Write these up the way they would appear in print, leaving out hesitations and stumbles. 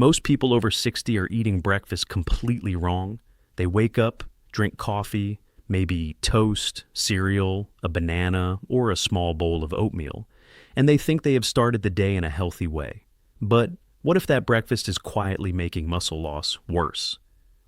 Most people over 60 are eating breakfast completely wrong. They wake up, drink coffee, maybe eat toast, cereal, a banana, or a small bowl of oatmeal, and they think they have started the day in a healthy way. But what if that breakfast is quietly making muscle loss worse?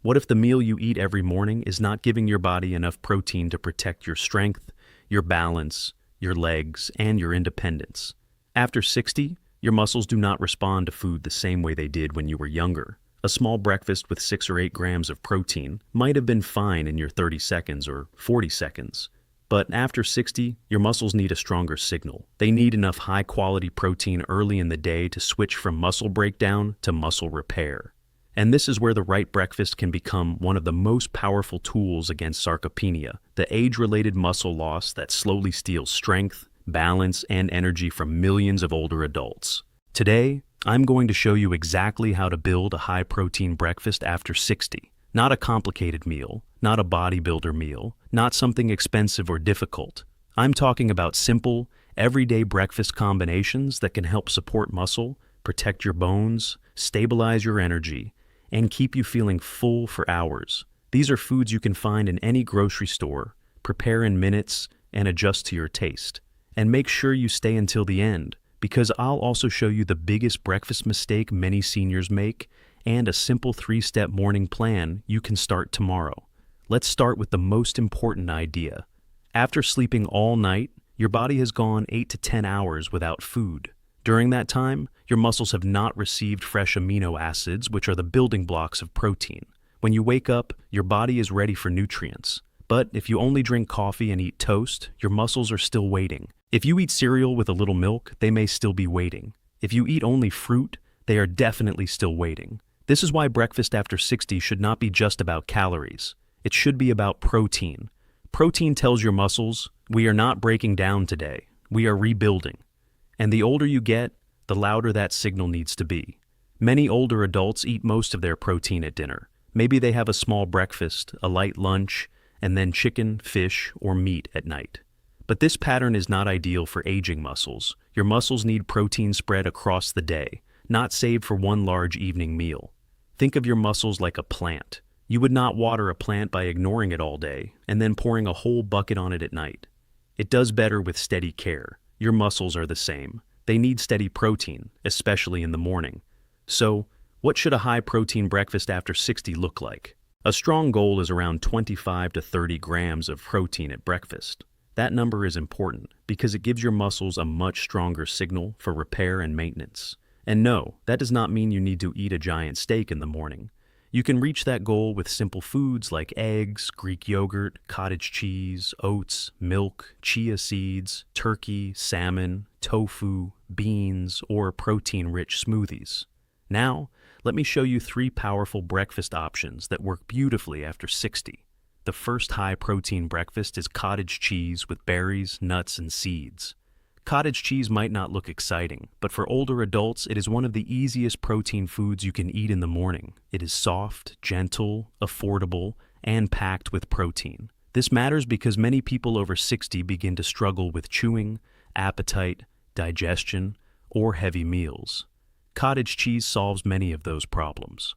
What if the meal you eat every morning is not giving your body enough protein to protect your strength, your balance, your legs, and your independence? After 60, your muscles do not respond to food the same way they did when you were younger. A small breakfast with 6 or 8 grams of protein might have been fine in your 30 seconds or 40 seconds. But after 60, your muscles need a stronger signal. They need enough high-quality protein early in the day to switch from muscle breakdown to muscle repair. And this is where the right breakfast can become one of the most powerful tools against sarcopenia, the age-related muscle loss that slowly steals strength, balance, and energy from millions of older adults. Today, I'm going to show you exactly how to build a high-protein breakfast after 60. Not a complicated meal, not a bodybuilder meal, not something expensive or difficult. I'm talking about simple, everyday breakfast combinations that can help support muscle, protect your bones, stabilize your energy, and keep you feeling full for hours. These are foods you can find in any grocery store, prepare in minutes, and adjust to your taste. And make sure you stay until the end, because I'll also show you the biggest breakfast mistake many seniors make and a simple 3-step morning plan you can start tomorrow. Let's start with the most important idea. After sleeping all night, your body has gone 8 to 10 hours without food. During that time, your muscles have not received fresh amino acids, which are the building blocks of protein. When you wake up, your body is ready for nutrients. But if you only drink coffee and eat toast, your muscles are still waiting. If you eat cereal with a little milk, they may still be waiting. If you eat only fruit, they are definitely still waiting. This is why breakfast after 60 should not be just about calories. It should be about protein. Protein tells your muscles, we are not breaking down today, we are rebuilding. And the older you get, the louder that signal needs to be. Many older adults eat most of their protein at dinner. Maybe they have a small breakfast, a light lunch, and then chicken, fish, or meat at night. But this pattern is not ideal for aging muscles. Your muscles need protein spread across the day, not saved for one large evening meal. Think of your muscles like a plant. You would not water a plant by ignoring it all day and then pouring a whole bucket on it at night. It does better with steady care. Your muscles are the same. They need steady protein, especially in the morning. So, what should a high-protein breakfast after 60 look like? A strong goal is around 25 to 30 grams of protein at breakfast. That number is important because it gives your muscles a much stronger signal for repair and maintenance. And no, that does not mean you need to eat a giant steak in the morning. You can reach that goal with simple foods like eggs, Greek yogurt, cottage cheese, oats, milk, chia seeds, turkey, salmon, tofu, beans, or protein-rich smoothies. Now, let me show you 3 powerful breakfast options that work beautifully after 60. The first high-protein breakfast is cottage cheese with berries, nuts, and seeds. Cottage cheese might not look exciting, but for older adults, it is one of the easiest protein foods you can eat in the morning. It is soft, gentle, affordable, and packed with protein. This matters because many people over 60 begin to struggle with chewing, appetite, digestion, or heavy meals. Cottage cheese solves many of those problems.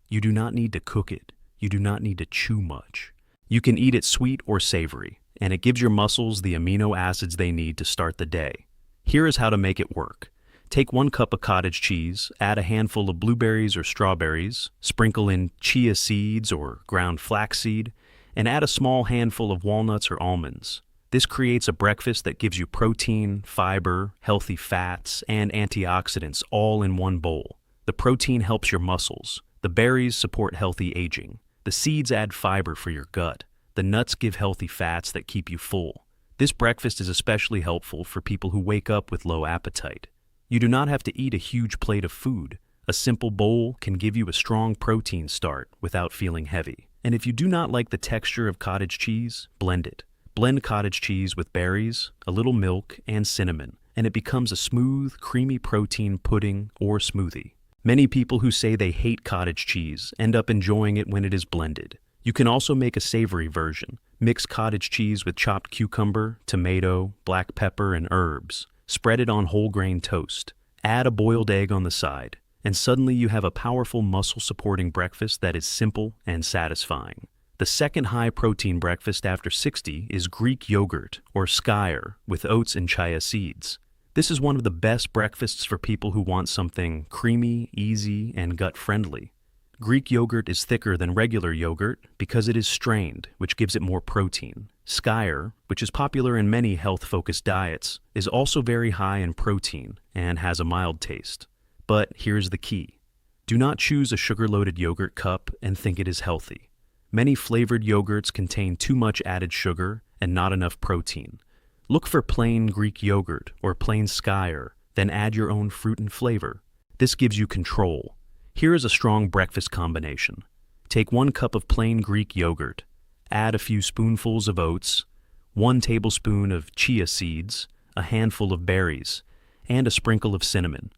You do not need to cook it. You do not need to chew much. You can eat it sweet or savory, and it gives your muscles the amino acids they need to start the day. Here is how to make it work. Take 1 cup of cottage cheese, add a handful of blueberries or strawberries, sprinkle in chia seeds or ground flaxseed, and add a small handful of walnuts or almonds. This creates a breakfast that gives you protein, fiber, healthy fats, and antioxidants all in one bowl. The protein helps your muscles. The berries support healthy aging. The seeds add fiber for your gut. The nuts give healthy fats that keep you full. This breakfast is especially helpful for people who wake up with low appetite. You do not have to eat a huge plate of food. A simple bowl can give you a strong protein start without feeling heavy. And if you do not like the texture of cottage cheese, blend it. Blend cottage cheese with berries, a little milk, and cinnamon, and it becomes a smooth, creamy protein pudding or smoothie. Many people who say they hate cottage cheese end up enjoying it when it is blended. You can also make a savory version. Mix cottage cheese with chopped cucumber, tomato, black pepper, and herbs. Spread it on whole grain toast. Add a boiled egg on the side. and suddenly you have a powerful muscle-supporting breakfast that is simple and satisfying. The second high-protein breakfast after 60 is Greek yogurt, or skyr, with oats and chia seeds. This is one of the best breakfasts for people who want something creamy, easy, and gut-friendly. Greek yogurt is thicker than regular yogurt because it is strained, which gives it more protein. Skyr, which is popular in many health-focused diets, is also very high in protein and has a mild taste. But here's the key. Do not choose a sugar-loaded yogurt cup and think it is healthy. Many flavored yogurts contain too much added sugar and not enough protein. Look for plain Greek yogurt or plain skyr, then add your own fruit and flavor. This gives you control. Here is a strong breakfast combination. Take 1 cup of plain Greek yogurt, add a few spoonfuls of oats, 1 tablespoon of chia seeds, a handful of berries, and a sprinkle of cinnamon.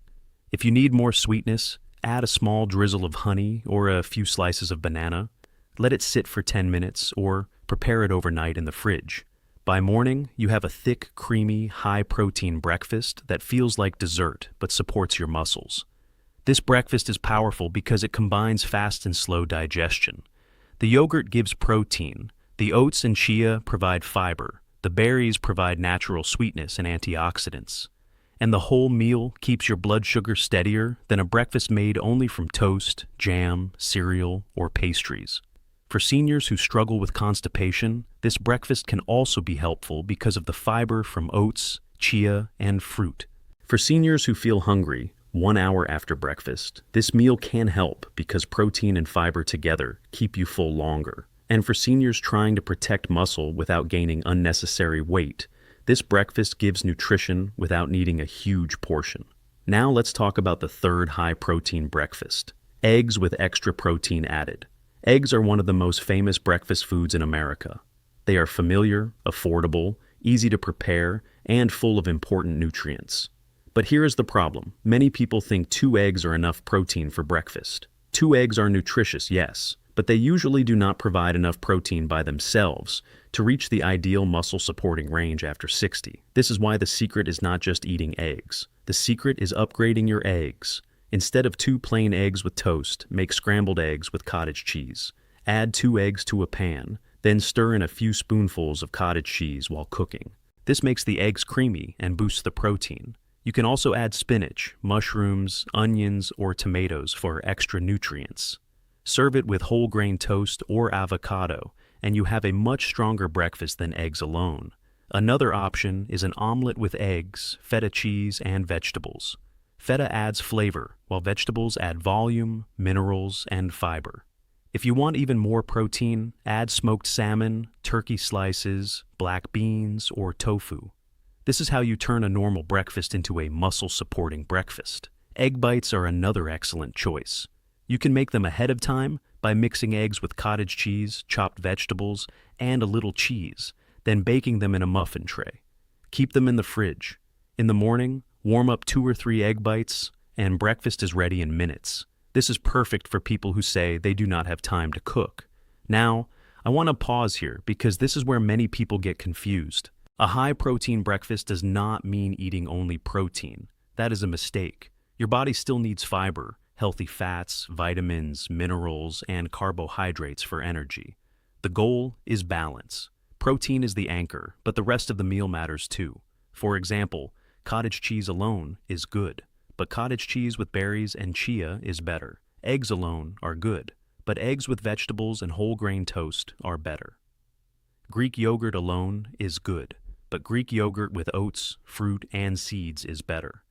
If you need more sweetness, add a small drizzle of honey or a few slices of banana. Let it sit for 10 minutes or prepare it overnight in the fridge. By morning, you have a thick, creamy, high-protein breakfast that feels like dessert but supports your muscles. This breakfast is powerful because it combines fast and slow digestion. The yogurt gives protein, the oats and chia provide fiber, the berries provide natural sweetness and antioxidants, and the whole meal keeps your blood sugar steadier than a breakfast made only from toast, jam, cereal, or pastries. For seniors who struggle with constipation, this breakfast can also be helpful because of the fiber from oats, chia, and fruit. For seniors who feel hungry 1 hour after breakfast, this meal can help because protein and fiber together keep you full longer. And for seniors trying to protect muscle without gaining unnecessary weight, this breakfast gives nutrition without needing a huge portion. Now let's talk about the third high-protein breakfast, eggs with extra protein added. Eggs are one of the most famous breakfast foods in America. They are familiar, affordable, easy to prepare, and full of important nutrients. But here is the problem. Many people think 2 eggs are enough protein for breakfast. 2 eggs are nutritious, yes, but they usually do not provide enough protein by themselves to reach the ideal muscle-supporting range after 60. This is why the secret is not just eating eggs. The secret is upgrading your eggs. Instead of 2 plain eggs with toast, make scrambled eggs with cottage cheese. Add 2 eggs to a pan, then stir in a few spoonfuls of cottage cheese while cooking. This makes the eggs creamy and boosts the protein. You can also add spinach, mushrooms, onions, or tomatoes for extra nutrients. Serve it with whole grain toast or avocado, and you have a much stronger breakfast than eggs alone. Another option is an omelet with eggs, feta cheese, and vegetables. Feta adds flavor, while vegetables add volume, minerals, and fiber. If you want even more protein, add smoked salmon, turkey slices, black beans, or tofu. This is how you turn a normal breakfast into a muscle-supporting breakfast. Egg bites are another excellent choice. You can make them ahead of time by mixing eggs with cottage cheese, chopped vegetables, and a little cheese, then baking them in a muffin tray. Keep them in the fridge. In the morning, warm up 2 or 3 egg bites, and breakfast is ready in minutes. This is perfect for people who say they do not have time to cook. Now, I want to pause here because this is where many people get confused. A high-protein breakfast does not mean eating only protein. That is a mistake. Your body still needs fiber, healthy fats, vitamins, minerals, and carbohydrates for energy. The goal is balance. Protein is the anchor, but the rest of the meal matters too. For example, cottage cheese alone is good, but cottage cheese with berries and chia is better. Eggs alone are good, but eggs with vegetables and whole grain toast are better. Greek yogurt alone is good, but Greek yogurt with oats, fruit, and seeds is better.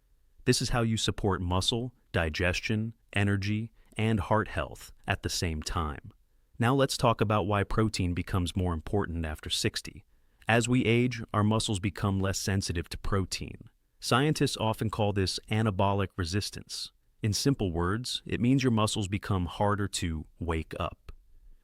This is how you support muscle, digestion, energy, and heart health at the same time. Now let's talk about why protein becomes more important after 60. As we age, our muscles become less sensitive to protein. Scientists often call this anabolic resistance. In simple words, it means your muscles become harder to wake up.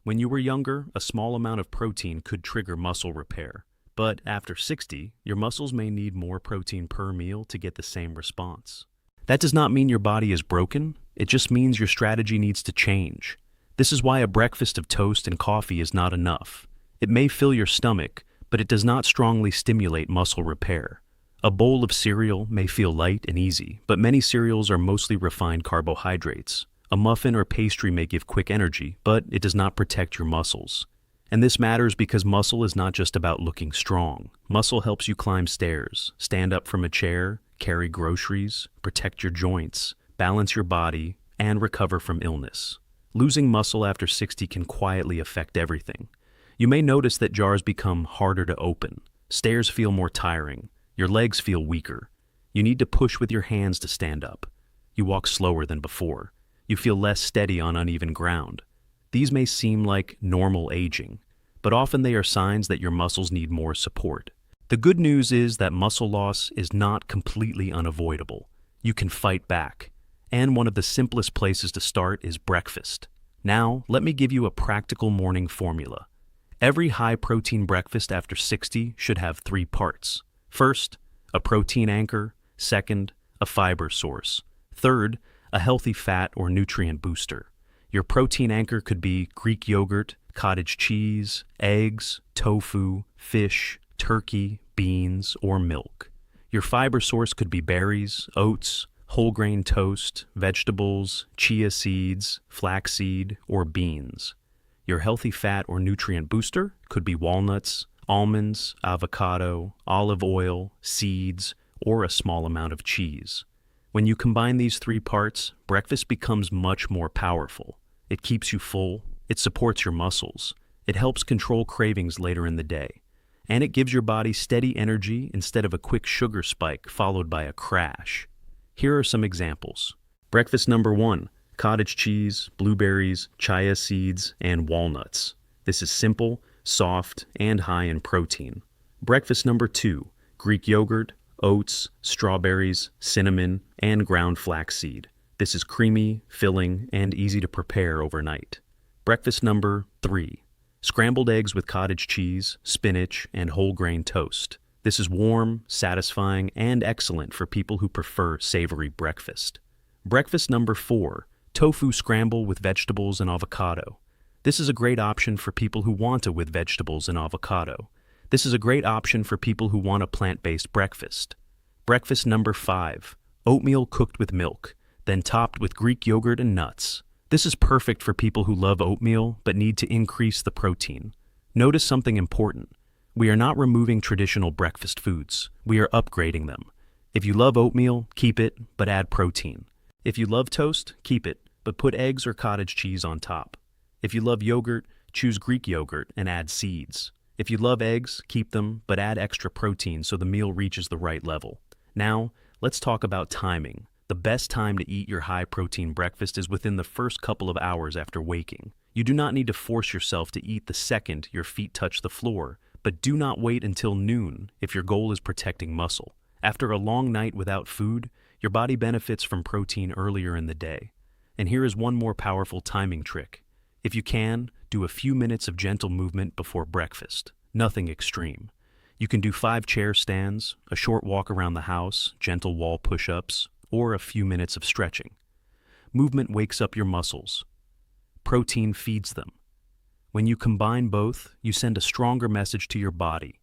When you were younger, a small amount of protein could trigger muscle repair. But after 60, your muscles may need more protein per meal to get the same response. That does not mean your body is broken. It just means your strategy needs to change. This is why a breakfast of toast and coffee is not enough. It may fill your stomach, but it does not strongly stimulate muscle repair. A bowl of cereal may feel light and easy, but many cereals are mostly refined carbohydrates. A muffin or pastry may give quick energy, but it does not protect your muscles. And this matters because muscle is not just about looking strong. Muscle helps you climb stairs, stand up from a chair, carry groceries, protect your joints, balance your body, and recover from illness. Losing muscle after 60 can quietly affect everything. You may notice that jars become harder to open. Stairs feel more tiring. Your legs feel weaker. You need to push with your hands to stand up. You walk slower than before. You feel less steady on uneven ground. These may seem like normal aging, but often they are signs that your muscles need more support. The good news is that muscle loss is not completely unavoidable. You can fight back. And one of the simplest places to start is breakfast. Now, let me give you a practical morning formula. Every high-protein breakfast after 60 should have 3 parts. First, a protein anchor. Second, a fiber source. Third, a healthy fat or nutrient booster. Your protein anchor could be Greek yogurt, cottage cheese, eggs, tofu, fish, turkey, beans, or milk. Your fiber source could be berries, oats, whole grain toast, vegetables, chia seeds, flaxseed, or beans. Your healthy fat or nutrient booster could be walnuts, almonds, avocado, olive oil, seeds, or a small amount of cheese. When you combine these 3 parts, breakfast becomes much more powerful. It keeps you full, it supports your muscles, it helps control cravings later in the day, and it gives your body steady energy instead of a quick sugar spike followed by a crash. Here are some examples. Breakfast number 1, cottage cheese, blueberries, chia seeds, and walnuts. This is simple, soft, and high in protein. Breakfast number 2, Greek yogurt, oats, strawberries, cinnamon, and ground flaxseed. This is creamy, filling, and easy to prepare overnight. Breakfast number 3, scrambled eggs with cottage cheese, spinach, and whole grain toast. This is warm, satisfying, and excellent for people who prefer savory breakfast. Breakfast number 4, tofu scramble with vegetables and avocado. This is a great option for people who want it with vegetables and avocado. This is a great option for people who want a plant-based breakfast. Breakfast number 5, oatmeal cooked with milk, then topped with Greek yogurt and nuts. This is perfect for people who love oatmeal but need to increase the protein. Notice something important. We are not removing traditional breakfast foods. We are upgrading them. If you love oatmeal, keep it, but add protein. If you love toast, keep it, but put eggs or cottage cheese on top. If you love yogurt, choose Greek yogurt and add seeds. If you love eggs, keep them, but add extra protein so the meal reaches the right level. Now, let's talk about timing. The best time to eat your high-protein breakfast is within the first couple of hours after waking. You do not need to force yourself to eat the second your feet touch the floor, but do not wait until noon if your goal is protecting muscle. After a long night without food, your body benefits from protein earlier in the day. And here is one more powerful timing trick. If you can, do a few minutes of gentle movement before breakfast. Nothing extreme. You can do 5 chair stands, a short walk around the house, gentle wall push-ups, or a few minutes of stretching. Movement wakes up your muscles. Protein feeds them. When you combine both, you send a stronger message to your body.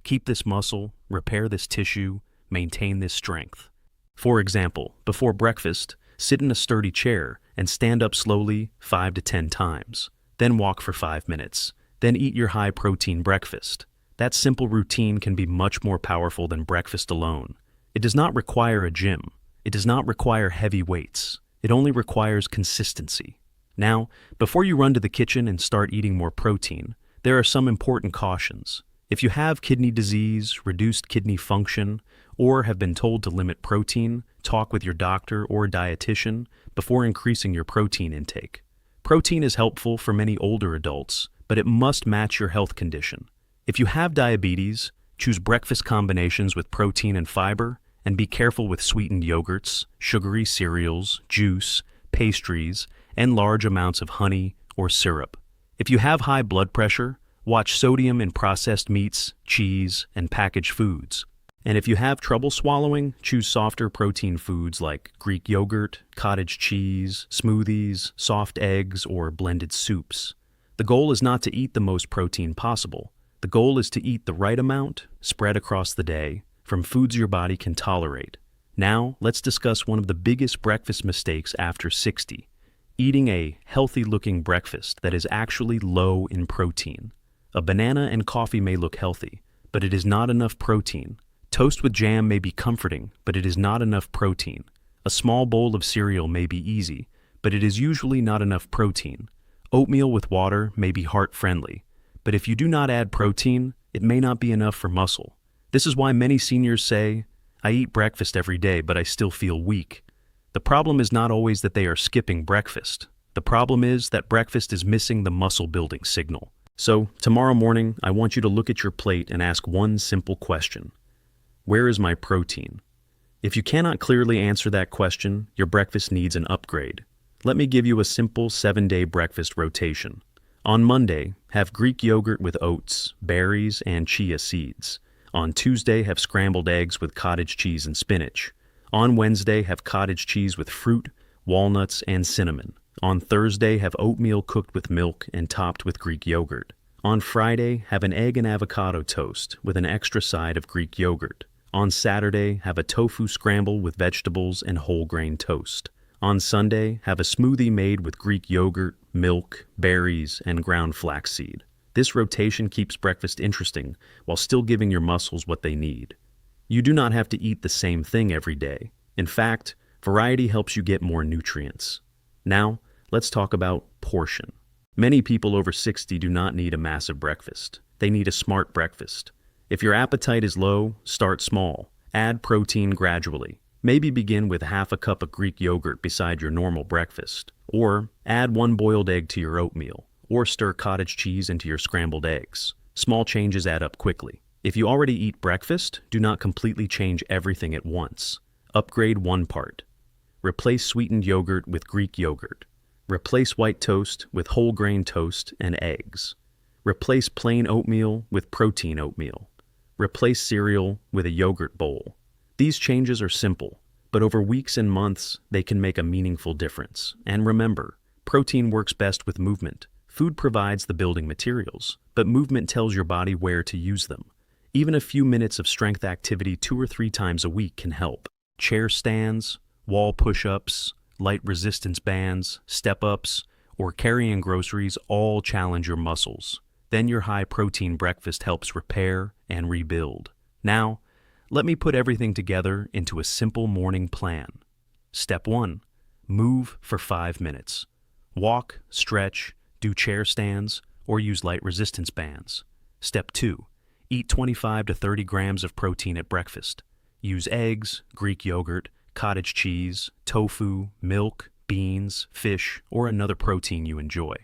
Keep this muscle, repair this tissue, maintain this strength. For example, before breakfast, sit in a sturdy chair and stand up slowly 5 to 10 times. Then walk for 5 minutes. Then eat your high-protein breakfast. That simple routine can be much more powerful than breakfast alone. It does not require a gym. It does not require heavy weights. It only requires consistency. Now, before you run to the kitchen and start eating more protein, there are some important cautions. If you have kidney disease, reduced kidney function, or have been told to limit protein, talk with your doctor or dietitian before increasing your protein intake. Protein is helpful for many older adults, but it must match your health condition. If you have diabetes, choose breakfast combinations with protein and fiber, and be careful with sweetened yogurts, sugary cereals, juice, pastries, and large amounts of honey or syrup. If you have high blood pressure, watch sodium in processed meats, cheese, and packaged foods. And if you have trouble swallowing, choose softer protein foods like Greek yogurt, cottage cheese, smoothies, soft eggs, or blended soups. The goal is not to eat the most protein possible. The goal is to eat the right amount, spread across the day, from foods your body can tolerate. Now, let's discuss one of the biggest breakfast mistakes after 60. Eating a healthy-looking breakfast that is actually low in protein. A banana and coffee may look healthy, but it is not enough protein. Toast with jam may be comforting, but it is not enough protein. A small bowl of cereal may be easy, but it is usually not enough protein. Oatmeal with water may be heart-friendly, but if you do not add protein, it may not be enough for muscle. This is why many seniors say, "I eat breakfast every day, but I still feel weak." The problem is not always that they are skipping breakfast. The problem is that breakfast is missing the muscle-building signal. So, tomorrow morning, I want you to look at your plate and ask one simple question. Where is my protein? If you cannot clearly answer that question, your breakfast needs an upgrade. Let me give you a simple 7-day breakfast rotation. On Monday, have Greek yogurt with oats, berries, and chia seeds. On Tuesday, have scrambled eggs with cottage cheese and spinach. On Wednesday, have cottage cheese with fruit, walnuts, and cinnamon. On Thursday, have oatmeal cooked with milk and topped with Greek yogurt. On Friday, have an egg and avocado toast with an extra side of Greek yogurt. On Saturday, have a tofu scramble with vegetables and whole grain toast. On Sunday, have a smoothie made with Greek yogurt, milk, berries, and ground flaxseed. This rotation keeps breakfast interesting while still giving your muscles what they need. You do not have to eat the same thing every day. In fact, variety helps you get more nutrients. Now, let's talk about portion. Many people over 60 do not need a massive breakfast. They need a smart breakfast. If your appetite is low, start small. Add protein gradually. Maybe begin with half a cup of Greek yogurt beside your normal breakfast. Or add 1 boiled egg to your oatmeal. Or stir cottage cheese into your scrambled eggs. Small changes add up quickly. If you already eat breakfast, do not completely change everything at once. Upgrade one part. Replace sweetened yogurt with Greek yogurt. Replace white toast with whole grain toast and eggs. Replace plain oatmeal with protein oatmeal. Replace cereal with a yogurt bowl. These changes are simple, but over weeks and months, they can make a meaningful difference. And remember, protein works best with movement. Food provides the building materials, but movement tells your body where to use them. Even a few minutes of strength activity 2 or 3 times a week can help. Chair stands, wall push-ups, light resistance bands, step-ups, or carrying groceries all challenge your muscles. Then your high-protein breakfast helps repair and rebuild. Now, let me put everything together into a simple morning plan. Step 1. Move for 5 minutes. Walk, stretch, do chair stands, or use light resistance bands. Step 2. Eat 25 to 30 grams of protein at breakfast. Use eggs, Greek yogurt, cottage cheese, tofu, milk, beans, fish, or another protein you enjoy.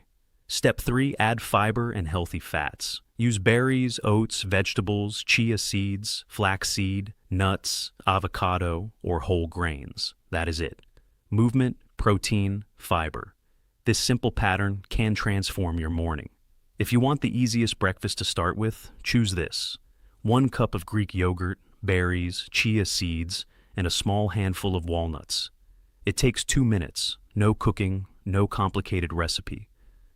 Step 3. Add fiber and healthy fats. Use berries, oats, vegetables, chia seeds, flaxseed, nuts, avocado, or whole grains. That is it. Movement, protein, fiber. This simple pattern can transform your morning. If you want the easiest breakfast to start with, choose this. 1 cup of Greek yogurt, berries, chia seeds, and a small handful of walnuts. It takes 2 minutes, no cooking, no complicated recipe.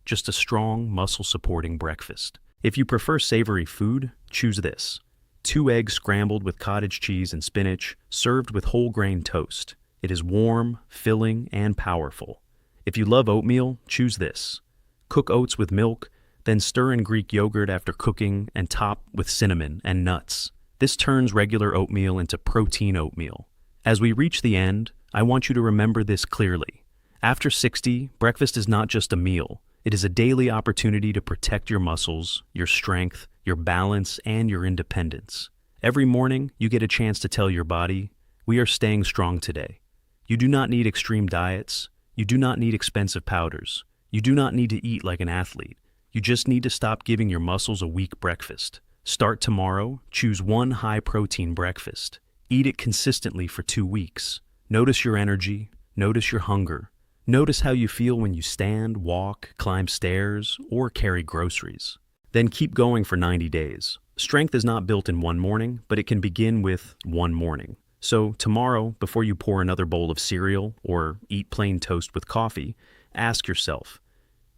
Just a strong, muscle-supporting breakfast. If you prefer savory food, choose this. 2 eggs scrambled with cottage cheese and spinach, served with whole grain toast. It is warm, filling, and powerful. If you love oatmeal, choose this. Cook oats with milk, then stir in Greek yogurt after cooking and top with cinnamon and nuts. This turns regular oatmeal into protein oatmeal. As we reach the end, I want you to remember this clearly. After 60, breakfast is not just a meal. It is a daily opportunity to protect your muscles, your strength, your balance, and your independence. Every morning, you get a chance to tell your body, we are staying strong today. You do not need extreme diets. You do not need expensive powders. You do not need to eat like an athlete. You just need to stop giving your muscles a weak breakfast. Start tomorrow, choose 1 high-protein breakfast. Eat it consistently for 2 weeks. Notice your energy, notice your hunger. Notice how you feel when you stand, walk, climb stairs, or carry groceries. Then keep going for 90 days. Strength is not built in one morning, but it can begin with one morning. So tomorrow, before you pour another bowl of cereal or eat plain toast with coffee, ask yourself,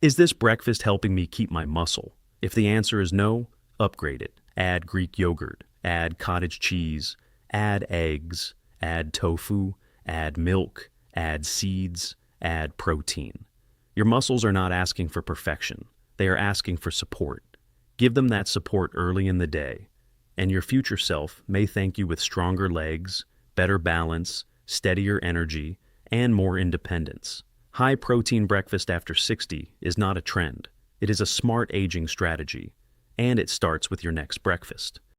is this breakfast helping me keep my muscle? If the answer is no, upgrade it. Add Greek yogurt, add cottage cheese, Add eggs, add tofu, add milk, add seeds, add protein. Your muscles are not asking for perfection. They are asking for support. Give them that support early in the day, and your future self may thank you with stronger legs, better balance, steadier energy, and more independence. High protein breakfast after 60 is not a trend. It is a smart aging strategy, and it starts with your next breakfast.